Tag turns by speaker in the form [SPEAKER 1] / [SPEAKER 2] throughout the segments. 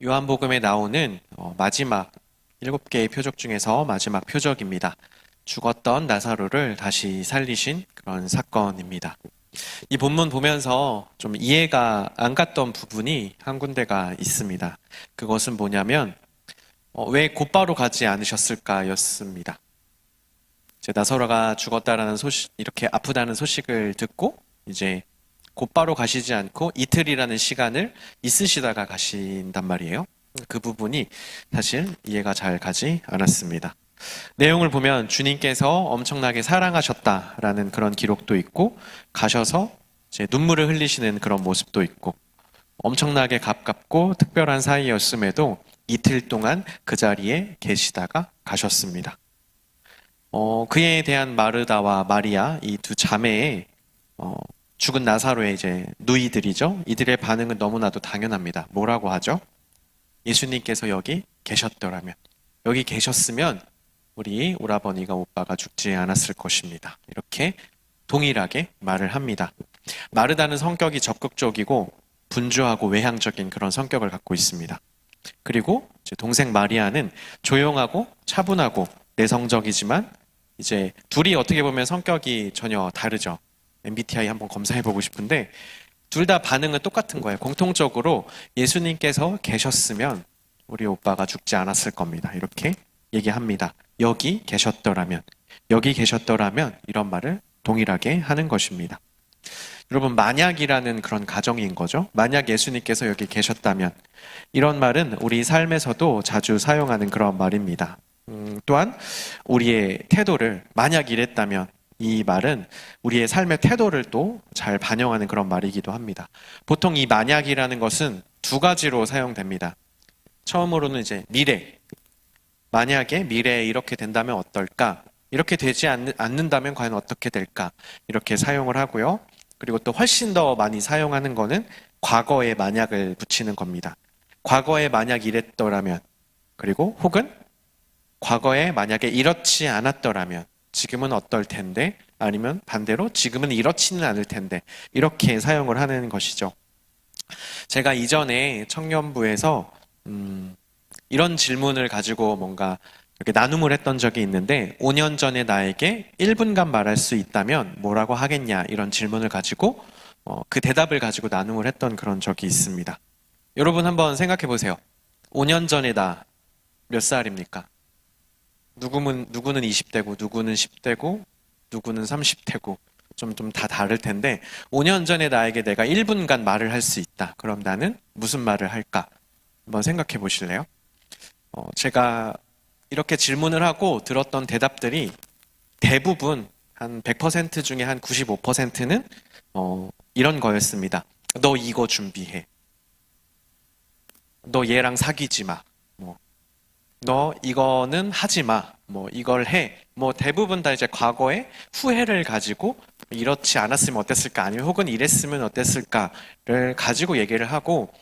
[SPEAKER 1] 요한복음에 나오는 마지막 7개의 표적 중에서 마지막 표적입니다. 죽었던 나사로를 다시 살리신 그런 사건입니다. 이 본문 보면서 좀 이해가 안 갔던 부분이 한 군데가 있습니다. 그것은 뭐냐면 왜 곧바로 가지 않으셨을까 였습니다. 이제 나사로가 죽었다라는 소식, 이렇게 아프다는 소식을 듣고 이제 곧바로 가시지 않고 이틀이라는 시간을 있으시다가 가신단 말이에요. 그 부분이 사실 이해가 잘 가지 않았습니다. 내용을 보면 주님께서 엄청나게 사랑하셨다라는 그런 기록도 있고, 가셔서 이제 눈물을 흘리시는 그런 모습도 있고, 엄청나게 가깝고 특별한 사이였음에도 이틀 동안 그 자리에 계시다가 가셨습니다. 그에 대한 마르다와 마리아 이 두 자매의 죽은 나사로의 이제 누이들이죠. 이들의 반응은 너무나도 당연합니다. 뭐라고 하죠? 예수님께서 여기 계셨더라면, 여기 계셨으면 우리 오라버니가 오빠가 죽지 않았을 것입니다. 이렇게 동일하게 말을 합니다. 마르다는 성격이 적극적이고 분주하고 외향적인 그런 성격을 갖고 있습니다. 그리고 이제 동생 마리아는 조용하고 차분하고 내성적이지만 이제 둘이 어떻게 보면 성격이 전혀 다르죠. MBTI 한번 검사해보고 싶은데 둘 다 반응은 똑같은 거예요. 공통적으로 예수님께서 계셨으면 우리 오빠가 죽지 않았을 겁니다. 이렇게 얘기합니다. 여기 계셨더라면, 여기 계셨더라면 이런 말을 동일하게 하는 것입니다. 여러분, 만약이라는 그런 가정인 거죠. 만약 예수님께서 여기 계셨다면, 이런 말은 우리 삶에서도 자주 사용하는 그런 말입니다. 또한 우리의 태도를, 만약 이랬다면, 이 말은 우리의 삶의 태도를 또 잘 반영하는 그런 말이기도 합니다. 보통 이 만약이라는 것은 두 가지로 사용됩니다. 처음으로는 이제 미래. 만약에 미래에 이렇게 된다면 어떨까? 이렇게 되지 않는다면 과연 어떻게 될까? 이렇게 사용을 하고요. 그리고 또 훨씬 더 많이 사용하는 거는 과거에 만약을 붙이는 겁니다. 과거에 만약 이랬더라면, 그리고 혹은 과거에 만약에 이렇지 않았더라면 지금은 어떨 텐데, 아니면 반대로 지금은 이렇지는 않을 텐데, 이렇게 사용을 하는 것이죠. 제가 이전에 청년부에서 이런 질문을 가지고 뭔가 이렇게 나눔을 했던 적이 있는데, 5년 전에 나에게 1분간 말할 수 있다면 뭐라고 하겠냐, 이런 질문을 가지고 그 대답을 가지고 나눔을 했던 그런 적이 있습니다. 여러분 한번 생각해 보세요. 5년 전에 나 몇 살입니까? 누구는 20대고 누구는 10대고 누구는 30대고 좀 다 다를 텐데, 5년 전에 나에게 내가 1분간 말을 할 수 있다. 그럼 나는 무슨 말을 할까? 한번 생각해 보실래요? 제가 이렇게 질문을 하고 들었던 대답들이 대부분 한 100% 중에 한 95%는 이런 거였습니다. 너 이거 준비해. 너 얘랑 사귀지 마. 너 이거는 하지 마. 이걸 해. 대부분 다 이제 과거의 후회를 가지고 이렇지 않았으면 어땠을까? 아니면 혹은 이랬으면 어땠을까를 가지고 얘기를 하고,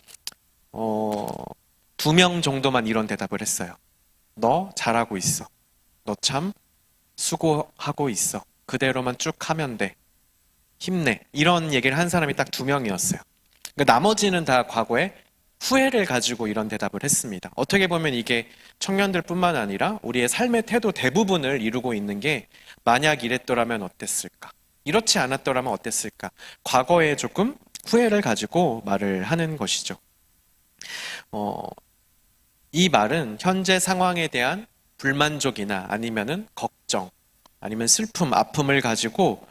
[SPEAKER 1] 2명 정도만 이런 대답을 했어요. 너 잘하고 있어. 너 참 수고하고 있어. 그대로만 쭉 하면 돼. 힘내. 이런 얘기를 한 사람이 딱 2명이었어요. 그러니까 나머지는 다 과거에 후회를 가지고 이런 대답을 했습니다. 어떻게 보면 이게 청년들뿐만 아니라 우리의 삶의 태도 대부분을 이루고 있는 게, 만약 이랬더라면 어땠을까? 이렇지 않았더라면 어땠을까? 과거에 조금 후회를 가지고 말을 하는 것이죠. 이 말은 현재 상황에 대한 불만족이나 아니면은 걱정, 아니면 슬픔, 아픔을 가지고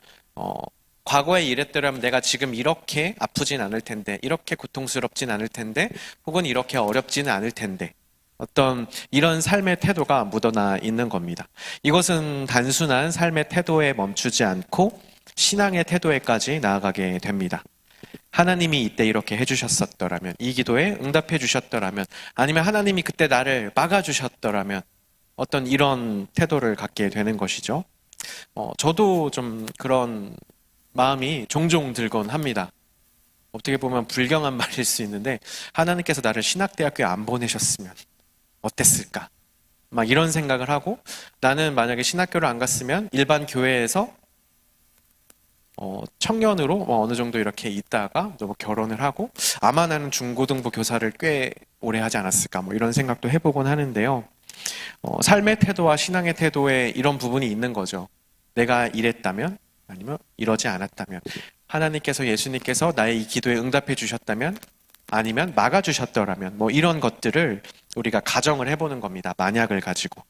[SPEAKER 1] 과거에 이랬더라면 내가 지금 이렇게 아프진 않을 텐데, 이렇게 고통스럽진 않을 텐데, 혹은 이렇게 어렵지는 않을 텐데, 어떤 이런 삶의 태도가 묻어나 있는 겁니다. 이것은 단순한 삶의 태도에 멈추지 않고 신앙의 태도에까지 나아가게 됩니다. 하나님이 이때 이렇게 해주셨었더라면, 이 기도에 응답해 주셨더라면, 아니면 하나님이 그때 나를 막아주셨더라면, 어떤 이런 태도를 갖게 되는 것이죠. 저도 좀 그런 마음이 종종 들곤 합니다. 어떻게 보면 불경한 말일 수 있는데, 하나님께서 나를 신학대학교에 안 보내셨으면 어땠을까? 막 이런 생각을 하고, 나는 만약에 신학교를 안 갔으면 일반 교회에서 청년으로 어느 정도 이렇게 있다가 뭐 결혼을 하고 아마 나는 중고등부 교사를 꽤 오래 하지 않았을까 뭐 이런 생각도 해보곤 하는데요. 삶의 태도와 신앙의 태도에 이런 부분이 있는 거죠. 내가 이랬다면 아니면 이러지 않았다면 하나님께서 예수님께서 나의 이 기도에 응답해 주셨다면 아니면 막아 주셨더라면 뭐 이런 것들을 우리가 가정을 해보는 겁니다. 만약을 가지고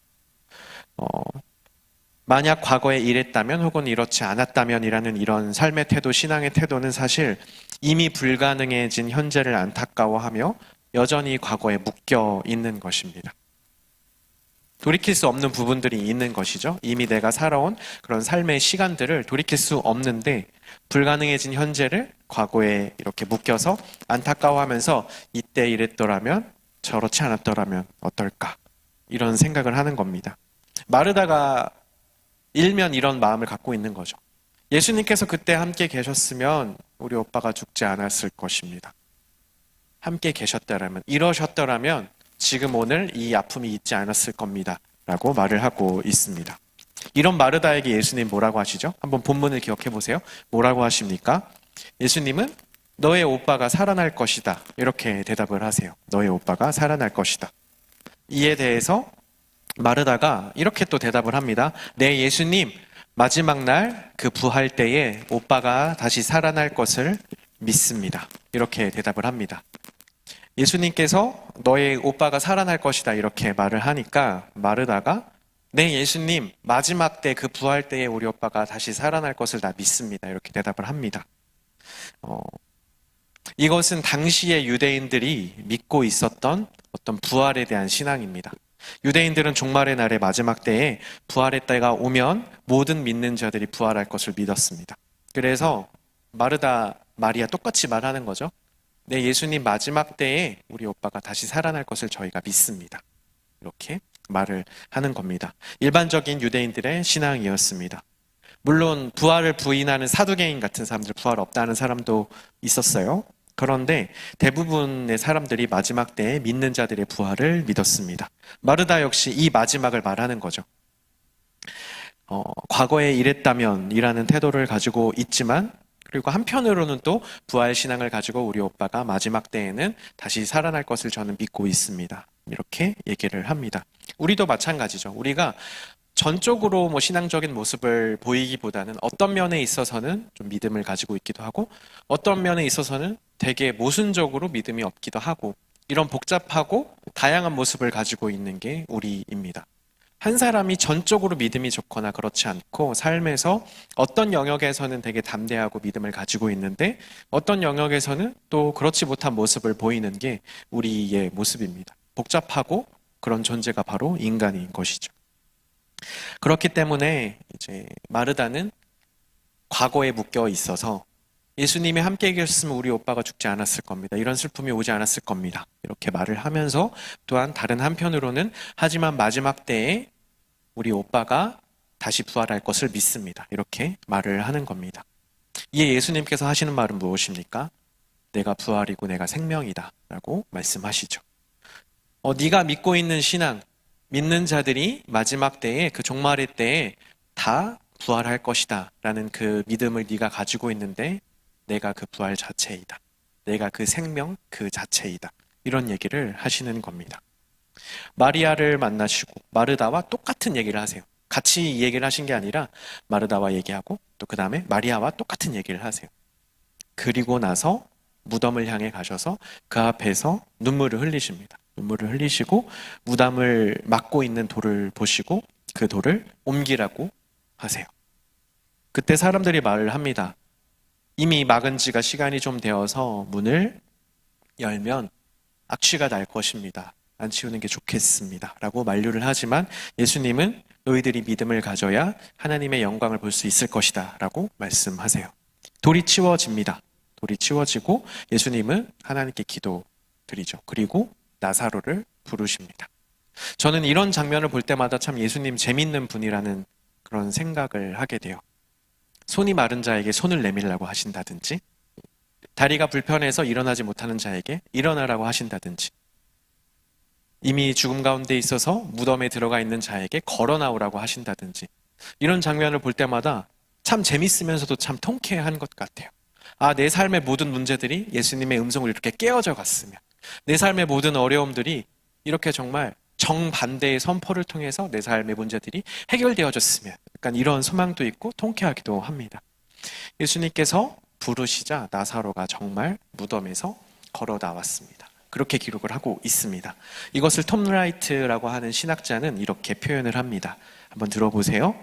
[SPEAKER 1] 어, 만약 과거에 이랬다면 혹은 이렇지 않았다면이라는 이런 삶의 태도, 신앙의 태도는 사실 이미 불가능해진 현재를 안타까워하며 여전히 과거에 묶여 있는 것입니다. 돌이킬 수 없는 부분들이 있는 것이죠. 이미 내가 살아온 그런 삶의 시간들을 돌이킬 수 없는데 불가능해진 현재를 과거에 이렇게 묶여서 안타까워하면서 이때 이랬더라면 저렇지 않았더라면 어떨까 이런 생각을 하는 겁니다. 마르다가 일면 이런 마음을 갖고 있는 거죠. 예수님께서 그때 함께 계셨으면 우리 오빠가 죽지 않았을 것입니다. 함께 계셨더라면, 이러셨더라면 지금 오늘 이 아픔이 있지 않았을 겁니다. 라고 말을 하고 있습니다. 이런 마르다에게 예수님 뭐라고 하시죠? 한번 본문을 기억해 보세요. 뭐라고 하십니까? 예수님은 너의 오빠가 살아날 것이다. 이렇게 대답을 하세요. 너의 오빠가 살아날 것이다. 이에 대해서 마르다가 이렇게 또 대답을 합니다. 네, 예수님, 마지막 날 그 부활 때에 오빠가 다시 살아날 것을 믿습니다. 이렇게 대답을 합니다. 예수님께서 너의 오빠가 살아날 것이다 이렇게 말을 하니까 마르다가 네, 예수님, 마지막 때 그 부활 때에 우리 오빠가 다시 살아날 것을 다 믿습니다. 이렇게 대답을 합니다. 이것은 당시의 유대인들이 믿고 있었던 어떤 부활에 대한 신앙입니다. 유대인들은 종말의 날의 마지막 때에 부활의 때가 오면 모든 믿는 자들이 부활할 것을 믿었습니다. 그래서 마르다, 마리아 똑같이 말하는 거죠. 네, 예수님 마지막 때에 우리 오빠가 다시 살아날 것을 저희가 믿습니다. 이렇게 말을 하는 겁니다. 일반적인 유대인들의 신앙이었습니다. 물론 부활을 부인하는 사두개인 같은 사람들, 부활 없다는 사람도 있었어요. 그런데 대부분의 사람들이 마지막 때에 믿는 자들의 부활을 믿었습니다. 마르다 역시 이 마지막을 말하는 거죠. 과거에 이랬다면 이라는 태도를 가지고 있지만 그리고 한편으로는 또 부활 신앙을 가지고 우리 오빠가 마지막 때에는 다시 살아날 것을 저는 믿고 있습니다. 이렇게 얘기를 합니다. 우리도 마찬가지죠. 우리가 전적으로 뭐 신앙적인 모습을 보이기보다는 어떤 면에 있어서는 좀 믿음을 가지고 있기도 하고 어떤 면에 있어서는 되게 모순적으로 믿음이 없기도 하고 이런 복잡하고 다양한 모습을 가지고 있는 게 우리입니다. 한 사람이 전적으로 믿음이 좋거나 그렇지 않고 삶에서 어떤 영역에서는 되게 담대하고 믿음을 가지고 있는데 어떤 영역에서는 또 그렇지 못한 모습을 보이는 게 우리의 모습입니다. 복잡하고 그런 존재가 바로 인간인 것이죠. 그렇기 때문에 이제 마르다는 과거에 묶여 있어서 예수님이 함께 계셨으면 우리 오빠가 죽지 않았을 겁니다. 이런 슬픔이 오지 않았을 겁니다. 이렇게 말을 하면서 또한 다른 한편으로는 하지만 마지막 때에 우리 오빠가 다시 부활할 것을 믿습니다. 이렇게 말을 하는 겁니다. 이에 예수님께서 하시는 말은 무엇입니까? 내가 부활이고 내가 생명이다 라고 말씀하시죠. 네가 믿고 있는 신앙, 믿는 자들이 마지막 때에 그 종말의 때에 다 부활할 것이다 라는 그 믿음을 네가 가지고 있는데 내가 그 부활 자체이다. 내가 그 생명 그 자체이다. 이런 얘기를 하시는 겁니다. 마리아를 만나시고 마르다와 똑같은 얘기를 하세요. 같이 이 얘기를 하신 게 아니라 마르다와 얘기하고 또 그 다음에 마리아와 똑같은 얘기를 하세요. 그리고 나서 무덤을 향해 가셔서 그 앞에서 눈물을 흘리십니다. 눈물을 흘리시고 무덤을 막고 있는 돌을 보시고 그 돌을 옮기라고 하세요. 그때 사람들이 말을 합니다. 이미 막은 지가 시간이 좀 되어서 문을 열면 악취가 날 것입니다. 안 치우는 게 좋겠습니다. 라고 만류를 하지만 예수님은 너희들이 믿음을 가져야 하나님의 영광을 볼 수 있을 것이다. 라고 말씀하세요. 돌이 치워집니다. 돌이 치워지고 예수님은 하나님께 기도드리죠. 그리고 나사로를 부르십니다. 저는 이런 장면을 볼 때마다 참 예수님 재밌는 분이라는 그런 생각을 하게 돼요. 손이 마른 자에게 손을 내밀라고 하신다든지 다리가 불편해서 일어나지 못하는 자에게 일어나라고 하신다든지 이미 죽음 가운데 있어서 무덤에 들어가 있는 자에게 걸어 나오라고 하신다든지 이런 장면을 볼 때마다 참 재밌으면서도 참 통쾌한 것 같아요. 아, 내 삶의 모든 문제들이 예수님의 음성을 이렇게 깨어져 갔으면, 내 삶의 모든 어려움들이 이렇게 정말 정반대의 선포를 통해서 내 삶의 문제들이 해결되어졌으면, 약간 이런 소망도 있고 통쾌하기도 합니다. 예수님께서 부르시자 나사로가 정말 무덤에서 걸어 나왔습니다. 그렇게 기록을 하고 있습니다. 이것을 톰 라이트라고 하는 신학자는 이렇게 표현을 합니다. 한번 들어보세요.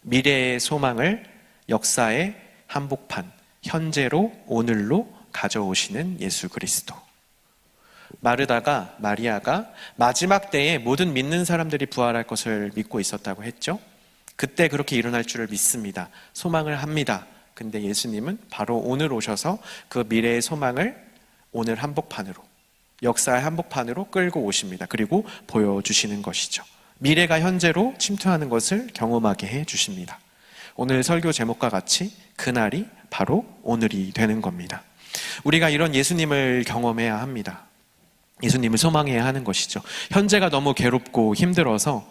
[SPEAKER 1] 미래의 소망을 역사의 한복판, 현재로 오늘로 가져오시는 예수 그리스도. 마리아가 마지막 때에 모든 믿는 사람들이 부활할 것을 믿고 있었다고 했죠. 그때 그렇게 일어날 줄을 믿습니다. 소망을 합니다. 근데 예수님은 바로 오늘 오셔서 그 미래의 소망을 오늘 한복판으로, 역사의 한복판으로 끌고 오십니다. 그리고 보여주시는 것이죠. 미래가 현재로 침투하는 것을 경험하게 해주십니다. 오늘 설교 제목과 같이 그날이 바로 오늘이 되는 겁니다. 우리가 이런 예수님을 경험해야 합니다. 예수님을 소망해야 하는 것이죠. 현재가 너무 괴롭고 힘들어서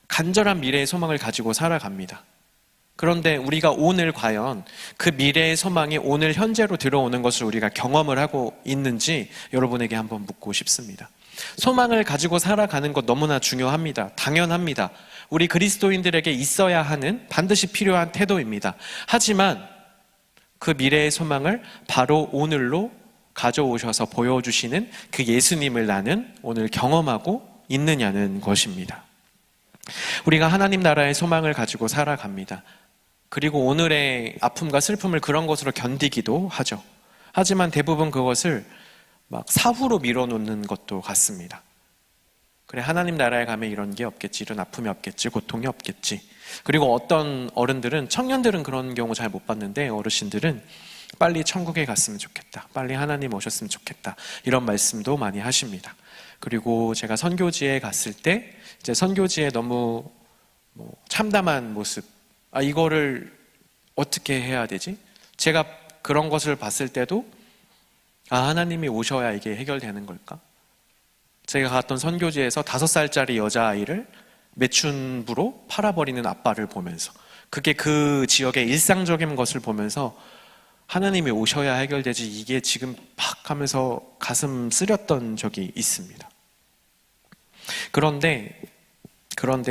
[SPEAKER 1] 간절한 미래의 소망을 가지고 살아갑니다. 그런데 우리가 오늘 과연 그 미래의 소망이 오늘 현재로 들어오는 것을 우리가 경험을 하고 있는지 여러분에게 한번 묻고 싶습니다. 소망을 가지고 살아가는 것 너무나 중요합니다. 당연합니다. 우리 그리스도인들에게 있어야 하는 반드시 필요한 태도입니다. 하지만 그 미래의 소망을 바로 오늘로 가져오셔서 보여주시는 그 예수님을 나는 오늘 경험하고 있느냐는 것입니다. 우리가 하나님 나라의 소망을 가지고 살아갑니다. 그리고 오늘의 아픔과 슬픔을 그런 것으로 견디기도 하죠. 하지만 대부분 그것을 막 사후로 밀어놓는 것도 같습니다. 그래, 하나님 나라에 가면 이런 게 없겠지, 이런 아픔이 없겠지, 고통이 없겠지. 그리고 어떤 어른들은, 청년들은 그런 경우 잘 못 봤는데 어르신들은 빨리 천국에 갔으면 좋겠다, 빨리 하나님 오셨으면 좋겠다, 이런 말씀도 많이 하십니다. 그리고 제가 선교지에 갔을 때 이제 선교지에 너무 참담한 모습, 이거를 어떻게 해야 되지? 제가 그런 것을 봤을 때도 하나님이 오셔야 이게 해결되는 걸까? 제가 갔던 선교지에서 5살짜리 여자아이를 매춘부로 팔아버리는 아빠를 보면서, 그게 그 지역의 일상적인 것을 보면서 하나님이 오셔야 해결되지, 이게 지금 팍 하면서 가슴 쓰렸던 적이 있습니다. 그런데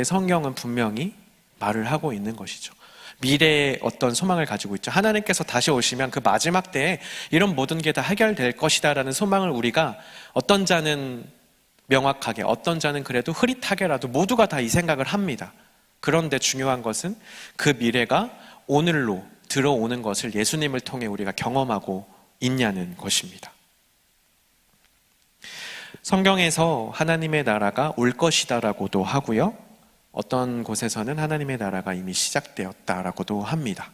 [SPEAKER 1] 성경은 분명히 말을 하고 있는 것이죠. 미래의 어떤 소망을 가지고 있죠. 하나님께서 다시 오시면 그 마지막 때에 이런 모든 게 다 해결될 것이다 라는 소망을 우리가, 어떤 자는 명확하게, 어떤 자는 그래도 흐릿하게라도 모두가 다 이 생각을 합니다. 그런데 중요한 것은 그 미래가 오늘로 들어오는 것을 예수님을 통해 우리가 경험하고 있냐는 것입니다. 성경에서 하나님의 나라가 올 것이다라고도 하고요, 어떤 곳에서는 하나님의 나라가 이미 시작되었다라고도 합니다.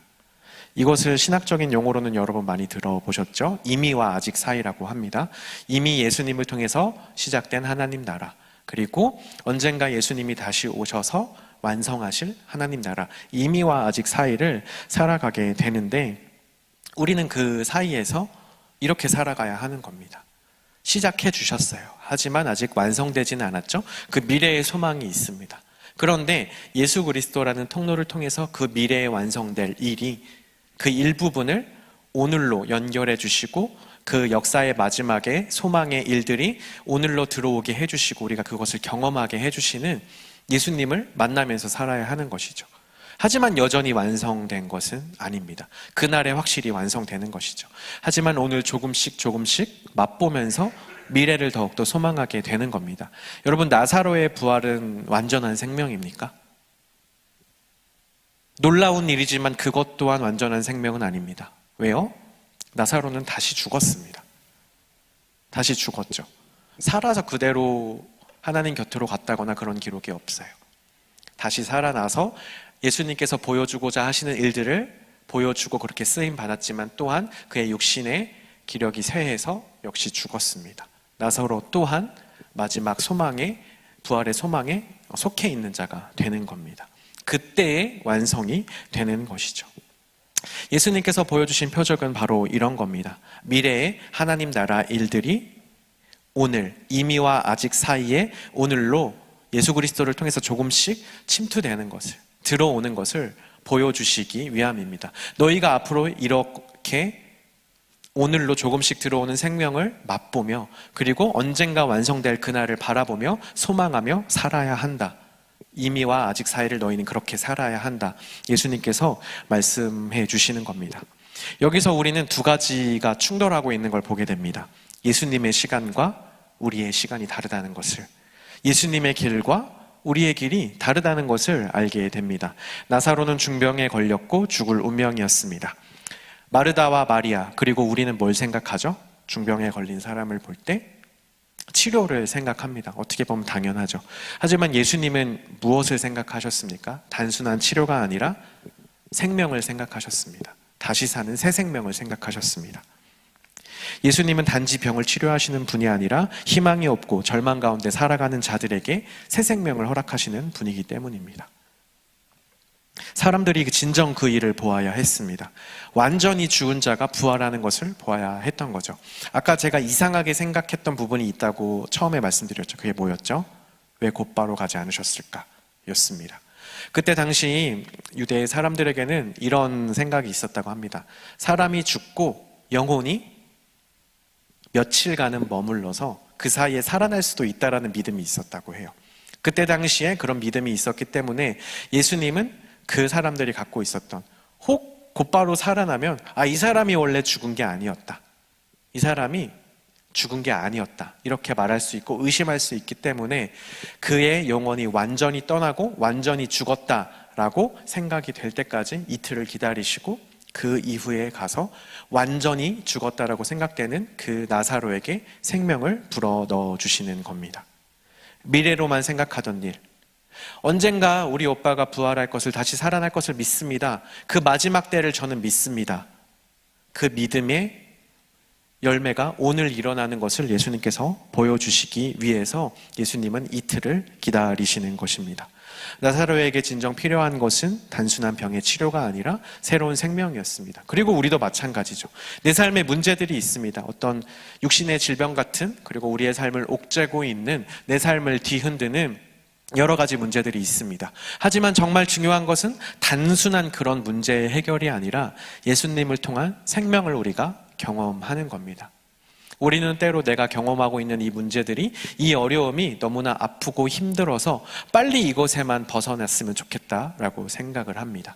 [SPEAKER 1] 이것을 신학적인 용어로는 여러분 많이 들어보셨죠? 이미와 아직 사이라고 합니다. 이미 예수님을 통해서 시작된 하나님 나라, 그리고 언젠가 예수님이 다시 오셔서 완성하실 하나님 나라, 이미와 아직 사이를 살아가게 되는데, 우리는 그 사이에서 이렇게 살아가야 하는 겁니다. 시작해 주셨어요. 하지만 아직 완성되지는 않았죠? 그 미래의 소망이 있습니다. 그런데 예수 그리스도라는 통로를 통해서 그 미래에 완성될 일이, 그 일부분을 오늘로 연결해 주시고 그 역사의 마지막에 소망의 일들이 오늘로 들어오게 해주시고 우리가 그것을 경험하게 해주시는 예수님을 만나면서 살아야 하는 것이죠. 하지만 여전히 완성된 것은 아닙니다. 그날에 확실히 완성되는 것이죠. 하지만 오늘 조금씩 맛보면서 미래를 더욱더 소망하게 되는 겁니다. 여러분, 나사로의 부활은 완전한 생명입니까? 놀라운 일이지만 그것 또한 완전한 생명은 아닙니다. 왜요? 나사로는 다시 죽었습니다. 다시 죽었죠. 살아서 그대로 하나님 곁으로 갔다거나 그런 기록이 없어요. 다시 살아나서 예수님께서 보여주고자 하시는 일들을 보여주고 그렇게 쓰임 받았지만 또한 그의 육신의 기력이 쇠해서 역시 죽었습니다. 나사로 또한 마지막 소망에, 부활의 소망에 속해 있는 자가 되는 겁니다. 그때의 완성이 되는 것이죠. 예수님께서 보여주신 표적은 바로 이런 겁니다. 미래의 하나님 나라 일들이 오늘, 이미와 아직 사이에 오늘로 예수 그리스도를 통해서 조금씩 침투되는 것을, 들어오는 것을 보여주시기 위함입니다. 너희가 앞으로 이렇게 오늘로 조금씩 들어오는 생명을 맛보며 그리고 언젠가 완성될 그날을 바라보며 소망하며 살아야 한다. 이미와 아직 사이를 너희는 그렇게 살아야 한다. 예수님께서 말씀해 주시는 겁니다. 여기서 우리는 두 가지가 충돌하고 있는 걸 보게 됩니다. 예수님의 시간과 우리의 시간이 다르다는 것을, 예수님의 길과 우리의 길이 다르다는 것을 알게 됩니다. 나사로는 중병에 걸렸고 죽을 운명이었습니다. 마르다와 마리아, 그리고 우리는 뭘 생각하죠? 중병에 걸린 사람을 볼 때 치료를 생각합니다. 어떻게 보면 당연하죠. 하지만 예수님은 무엇을 생각하셨습니까? 단순한 치료가 아니라 생명을 생각하셨습니다. 다시 사는 새 생명을 생각하셨습니다. 예수님은 단지 병을 치료하시는 분이 아니라 희망이 없고 절망 가운데 살아가는 자들에게 새 생명을 허락하시는 분이기 때문입니다. 사람들이 진정 그 일을 보아야 했습니다. 완전히 죽은 자가 부활하는 것을 보아야 했던 거죠. 아까 제가 이상하게 생각했던 부분이 있다고 처음에 말씀드렸죠. 그게 뭐였죠? 왜 곧바로 가지 않으셨을까? 였습니다. 그때 당시 유대 사람들에게는 이런 생각이 있었다고 합니다. 사람이 죽고 영혼이 며칠간은 머물러서 그 사이에 살아날 수도 있다라는 믿음이 있었다고 해요. 그때 당시에 그런 믿음이 있었기 때문에 예수님은 그 사람들이 갖고 있었던, 혹 곧바로 살아나면 이 사람이 원래 죽은 게 아니었다, 이 사람이 죽은 게 아니었다, 이렇게 말할 수 있고 의심할 수 있기 때문에 그의 영혼이 완전히 떠나고 완전히 죽었다라고 생각이 될 때까지 이틀을 기다리시고 그 이후에 가서 완전히 죽었다라고 생각되는 그 나사로에게 생명을 불어넣어 주시는 겁니다. 미래로만 생각하던 일, 언젠가 우리 오빠가 부활할 것을, 다시 살아날 것을 믿습니다. 그 마지막 때를 저는 믿습니다. 그 믿음의 열매가 오늘 일어나는 것을 예수님께서 보여주시기 위해서 예수님은 이틀을 기다리시는 것입니다. 나사로에게 진정 필요한 것은 단순한 병의 치료가 아니라 새로운 생명이었습니다. 그리고 우리도 마찬가지죠. 내 삶에 문제들이 있습니다. 어떤 육신의 질병 같은, 그리고 우리의 삶을 옥죄고 있는, 내 삶을 뒤흔드는 여러 가지 문제들이 있습니다. 하지만 정말 중요한 것은 단순한 그런 문제의 해결이 아니라 예수님을 통한 생명을 우리가 경험하는 겁니다. 우리는 때로 내가 경험하고 있는 이 문제들이, 이 어려움이 너무나 아프고 힘들어서 빨리 이것에만 벗어났으면 좋겠다라고 생각을 합니다.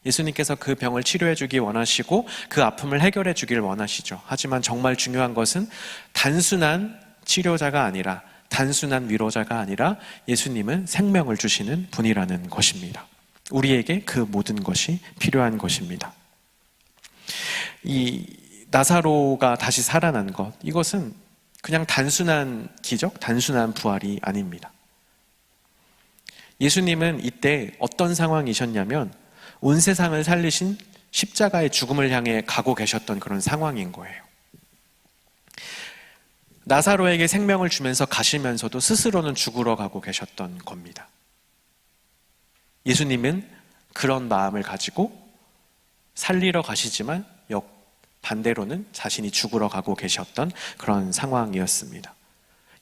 [SPEAKER 1] 예수님께서 그 병을 치료해 주기 원하시고 그 아픔을 해결해 주길 원하시죠. 하지만 정말 중요한 것은 단순한 치료자가 아니라, 단순한 위로자가 아니라 예수님은 생명을 주시는 분이라는 것입니다. 우리에게 그 모든 것이 필요한 것입니다. 이 나사로가 다시 살아난 것, 이것은 그냥 단순한 기적, 단순한 부활이 아닙니다. 예수님은 이때 어떤 상황이셨냐면 온 세상을 살리신 십자가의 죽음을 향해 가고 계셨던 그런 상황인 거예요. 나사로에게 생명을 주면서 가시면서도 스스로는 죽으러 가고 계셨던 겁니다. 예수님은 그런 마음을 가지고 살리러 가시지만 반대로는 자신이 죽으러 가고 계셨던 그런 상황이었습니다.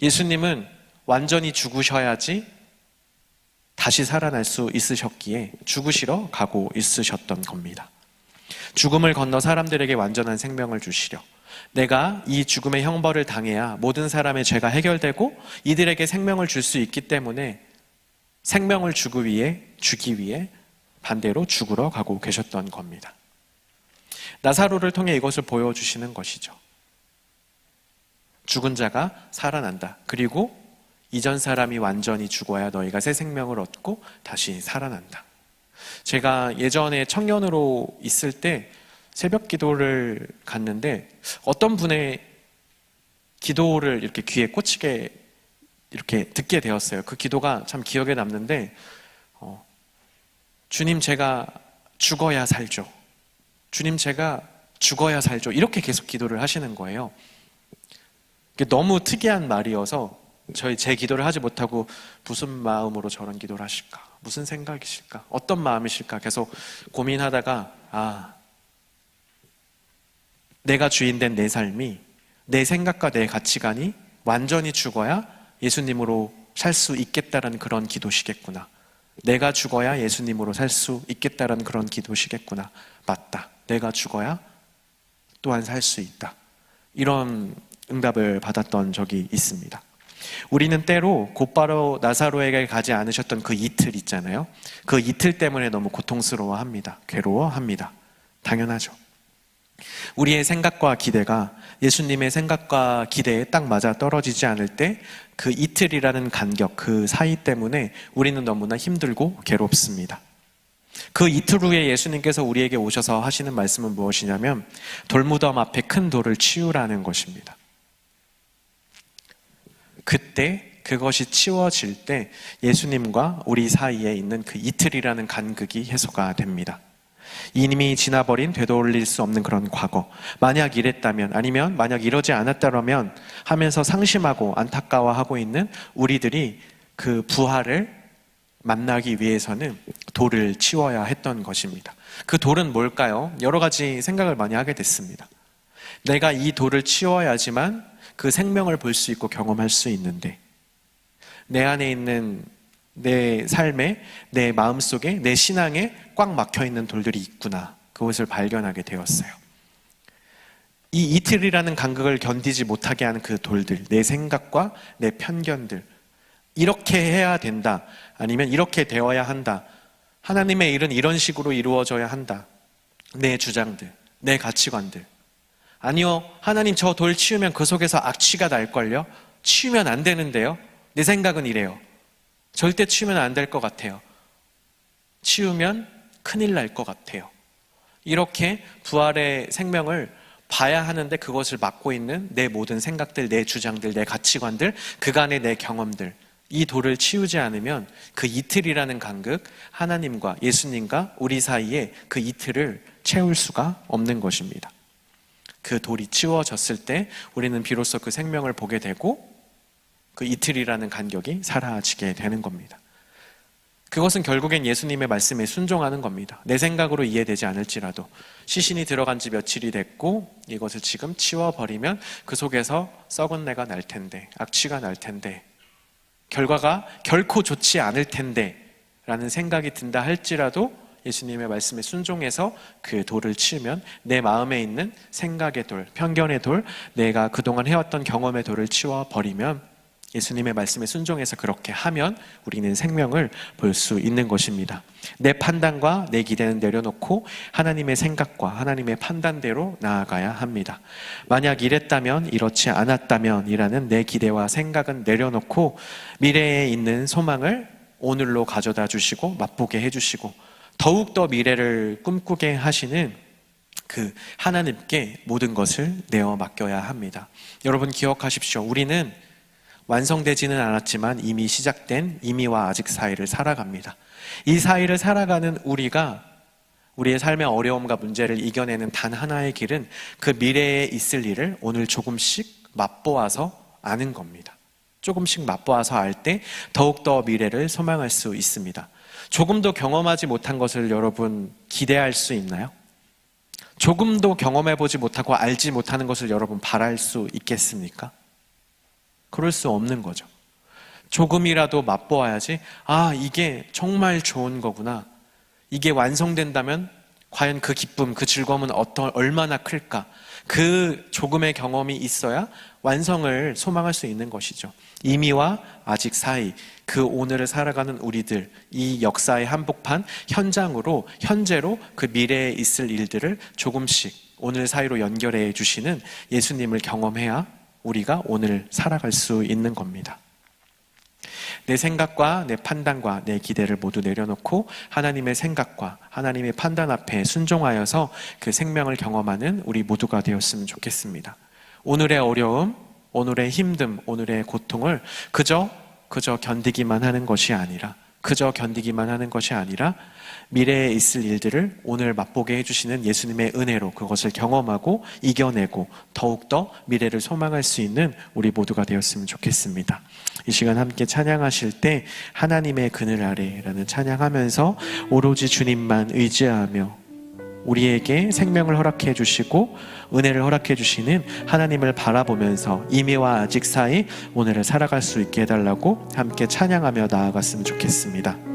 [SPEAKER 1] 예수님은 완전히 죽으셔야지 다시 살아날 수 있으셨기에 죽으시러 가고 있으셨던 겁니다. 죽음을 건너 사람들에게 완전한 생명을 주시려, 내가 이 죽음의 형벌을 당해야 모든 사람의 죄가 해결되고 이들에게 생명을 줄 수 있기 때문에 생명을 주기 위해 반대로 죽으러 가고 계셨던 겁니다. 나사로를 통해 이것을 보여주시는 것이죠. 죽은 자가 살아난다. 그리고 이전 사람이 완전히 죽어야 너희가 새 생명을 얻고 다시 살아난다. 제가 예전에 청년으로 있을 때 새벽 기도를 갔는데 어떤 분의 기도를 이렇게 귀에 꽂히게 이렇게 듣게 되었어요. 그 기도가 참 기억에 남는데, 주님, 제가 죽어야 살죠. 주님, 제가 죽어야 살죠. 이렇게 계속 기도를 하시는 거예요. 너무 특이한 말이어서 제 기도를 하지 못하고 무슨 마음으로 저런 기도를 하실까? 무슨 생각이실까? 어떤 마음이실까? 계속 고민하다가 내가 주인된 내 삶이, 내 생각과 내 가치관이 완전히 죽어야 예수님으로 살 수 있겠다라는 그런 기도시겠구나. 내가 죽어야 예수님으로 살 수 있겠다라는 그런 기도시겠구나. 맞다. 내가 죽어야 또한 살 수 있다. 이런 응답을 받았던 적이 있습니다. 우리는 때로 곧바로 나사로에게 가지 않으셨던 그 이틀 있잖아요. 그 이틀 때문에 너무 고통스러워합니다. 괴로워합니다. 당연하죠. 우리의 생각과 기대가 예수님의 생각과 기대에 딱 맞아 떨어지지 않을 때 그 이틀이라는 간격, 그 사이 때문에 우리는 너무나 힘들고 괴롭습니다. 그 이틀 후에 예수님께서 우리에게 오셔서 하시는 말씀은 무엇이냐면 돌무덤 앞에 큰 돌을 치우라는 것입니다. 그때 그것이 치워질 때 예수님과 우리 사이에 있는 그 이틀이라는 간극이 해소가 됩니다. 이미 지나버린 되돌릴 수 없는 그런 과거, 만약 이랬다면, 아니면 만약 이러지 않았다면 하면서 상심하고 안타까워하고 있는 우리들이 그 부활을 만나기 위해서는 돌을 치워야 했던 것입니다. 그 돌은 뭘까요? 여러 가지 생각을 많이 하게 됐습니다. 내가 이 돌을 치워야지만 그 생명을 볼 수 있고 경험할 수 있는데, 내 안에 있는 내 삶에, 내 마음속에, 내 신앙에 꽉 막혀있는 돌들이 있구나. 그것을 발견하게 되었어요. 이 이틀이라는 간극을 견디지 못하게 하는 그 돌들, 내 생각과 내 편견들, 이렇게 해야 된다, 아니면 이렇게 되어야 한다, 하나님의 일은 이런 식으로 이루어져야 한다, 내 주장들, 내 가치관들, 아니요, 하나님 저 돌 치우면 그 속에서 악취가 날걸요? 치우면 안 되는데요? 내 생각은 이래요. 절대 치우면 안 될 것 같아요. 치우면 큰일 날 것 같아요. 이렇게 부활의 생명을 봐야 하는데 그것을 막고 있는 내 모든 생각들, 내 주장들, 내 가치관들, 그간의 내 경험들, 이 돌을 치우지 않으면 그 이틀이라는 간극, 하나님과 예수님과 우리 사이에 그 이틀을 채울 수가 없는 것입니다. 그 돌이 치워졌을 때 우리는 비로소 그 생명을 보게 되고 그 이틀이라는 간격이 사라지게 되는 겁니다. 그것은 결국엔 예수님의 말씀에 순종하는 겁니다. 내 생각으로 이해되지 않을지라도 시신이 들어간 지 며칠이 됐고 이것을 지금 치워버리면 그 속에서 썩은 내가 날 텐데, 악취가 날 텐데, 결과가 결코 좋지 않을 텐데 라는 생각이 든다 할지라도 예수님의 말씀에 순종해서 그 돌을 치우면 내 마음에 있는 생각의 돌, 편견의 돌, 내가 그동안 해왔던 경험의 돌을 치워버리면, 예수님의 말씀에 순종해서 그렇게 하면 우리는 생명을 볼 수 있는 것입니다. 내 판단과 내 기대는 내려놓고 하나님의 생각과 하나님의 판단대로 나아가야 합니다. 만약 이랬다면, 이렇지 않았다면 이라는 내 기대와 생각은 내려놓고 미래에 있는 소망을 오늘로 가져다 주시고 맛보게 해주시고 더욱더 미래를 꿈꾸게 하시는 그 하나님께 모든 것을 내어 맡겨야 합니다. 여러분 기억하십시오. 우리는 완성되지는 않았지만 이미 시작된 이미와 아직 사이를 살아갑니다. 이 사이를 살아가는 우리가 우리의 삶의 어려움과 문제를 이겨내는 단 하나의 길은 그 미래에 있을 일을 오늘 조금씩 맛보아서 아는 겁니다. 조금씩 맛보아서 알 때 더욱더 미래를 소망할 수 있습니다. 조금도 경험하지 못한 것을 여러분 기대할 수 있나요? 조금도 경험해보지 못하고 알지 못하는 것을 여러분 바랄 수 있겠습니까? 그럴 수 없는 거죠. 조금이라도 맛보아야지, 아, 이게 정말 좋은 거구나. 이게 완성된다면 과연 그 기쁨, 그 즐거움은 얼마나 클까? 그 조금의 경험이 있어야 완성을 소망할 수 있는 것이죠. 이미와 아직 사이, 그 오늘을 살아가는 우리들, 이 역사의 한복판 현장으로, 현재로 그 미래에 있을 일들을 조금씩 오늘 사이로 연결해 주시는 예수님을 경험해야 우리가 오늘 살아갈 수 있는 겁니다. 내 생각과 내 판단과 내 기대를 모두 내려놓고 하나님의 생각과 하나님의 판단 앞에 순종하여서 그 생명을 경험하는 우리 모두가 되었으면 좋겠습니다. 오늘의 어려움, 오늘의 힘듦, 오늘의 고통을 그저 견디기만 하는 것이 아니라, 미래에 있을 일들을 오늘 맛보게 해주시는 예수님의 은혜로 그것을 경험하고 이겨내고 더욱더 미래를 소망할 수 있는 우리 모두가 되었으면 좋겠습니다. 이 시간 함께 찬양하실 때 하나님의 그늘 아래라는 찬양하면서 오로지 주님만 의지하며 우리에게 생명을 허락해 주시고 은혜를 허락해 주시는 하나님을 바라보면서 이미와 아직 사이 오늘을 살아갈 수 있게 해달라고 함께 찬양하며 나아갔으면 좋겠습니다.